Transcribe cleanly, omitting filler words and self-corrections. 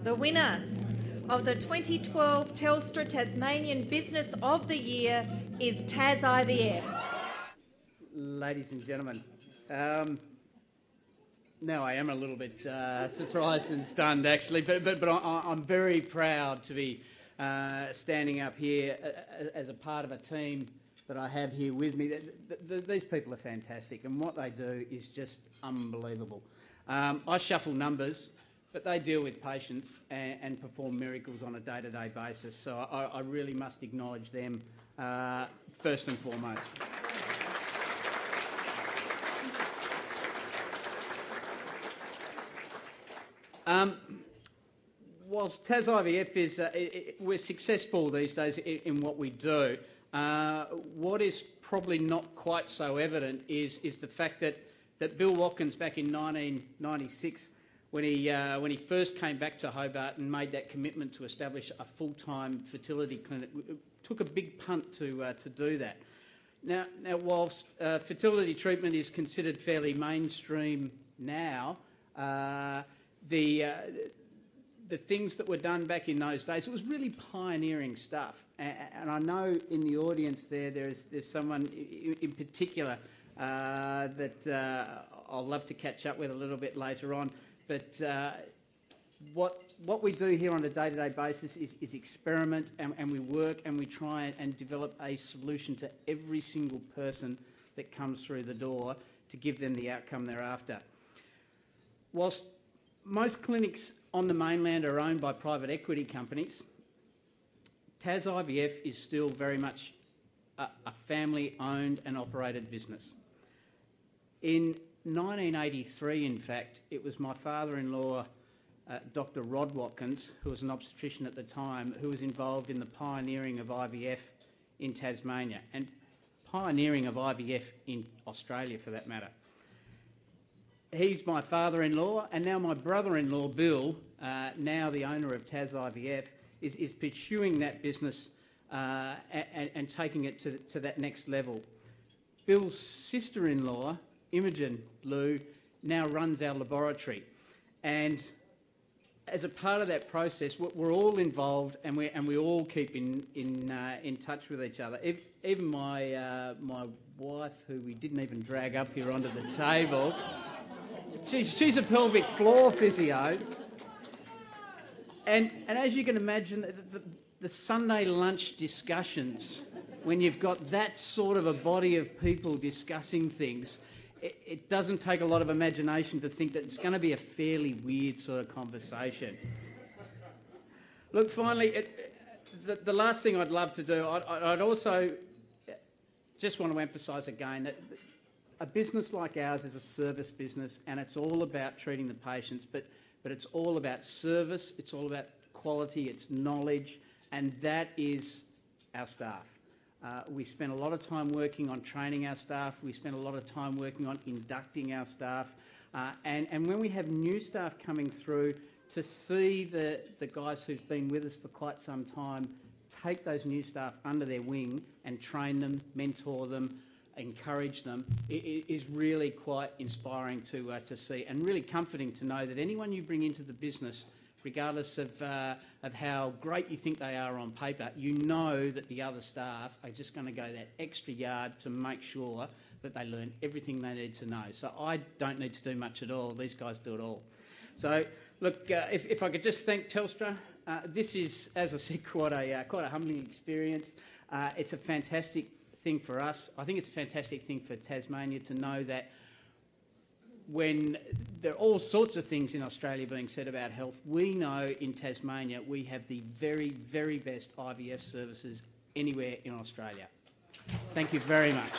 The winner of the 2012 Telstra Tasmanian Business of the Year is TAS IVF. Ladies and gentlemen, now I am a little bit surprised and stunned actually, but I'm very proud to be standing up here as a part of a team that I have here with me. These people are fantastic, and what they do is just unbelievable. I shuffle numbers, but they deal with patients and perform miracles on a day-to-day basis, so I really must acknowledge them first and foremost. Whilst TAS IVF is, we're successful these days in what we do, what is probably not quite so evident is the fact that Bill Watkins back in 1996, when he first came back to Hobart and made that commitment to establish a full-time fertility clinic, took a big punt to do that. Now whilst fertility treatment is considered fairly mainstream now, the things that were done back in those days, it was really pioneering stuff. And I know in the audience there's someone in particular that I'll love to catch up with a little bit later on. But what we do here on a day-to-day basis is experiment, and we work and we try and develop a solution to every single person that comes through the door to give them the outcome they're after. Whilst most clinics on the mainland are owned by private equity companies, TAS IVF is still very much a family-owned and operated business. In 1983, in fact, it was my father-in-law, Dr. Rod Watkins, who was an obstetrician at the time, who was involved in the pioneering of IVF in Tasmania and pioneering of IVF in Australia for that matter. He's my father-in-law, and now my brother-in-law, Bill, now the owner of TAS IVF, is pursuing that business and taking it to that next level. Bill's sister-in-law, Imogen Lou, now runs our laboratory, and as a part of that process, we're all involved, and we all keep in touch with each other. Even my wife, who we didn't even drag up here onto the table. She's a pelvic floor physio, and as you can imagine, the Sunday lunch discussions, when you've got that sort of a body of people discussing things, it doesn't take a lot of imagination to think that it's going to be a fairly weird sort of conversation. Look, finally, the last thing I'd love to do, I'd also just want to emphasise again that a business like ours is a service business, and it's all about treating the patients, but it's all about service, it's all about quality, it's knowledge, and that is our staff. We spend a lot of time working on training our staff, we spend a lot of time working on inducting our staff, and when we have new staff coming through, to see the guys who've been with us for quite some time take those new staff under their wing and train them, mentor them, encourage them, it is really quite inspiring to see, and really comforting to know that anyone you bring into the business, regardless of how great you think they are on paper, you know that the other staff are just going to go that extra yard to make sure that they learn everything they need to know. So I don't need to do much at all. These guys do it all. So look, if I could just thank Telstra. This is, as I said, quite a humbling experience. It's a fantastic thing for us. I think it's a fantastic thing for Tasmania to know that when there are all sorts of things in Australia being said about health, we know in Tasmania we have the very, very best IVF services anywhere in Australia. Thank you very much.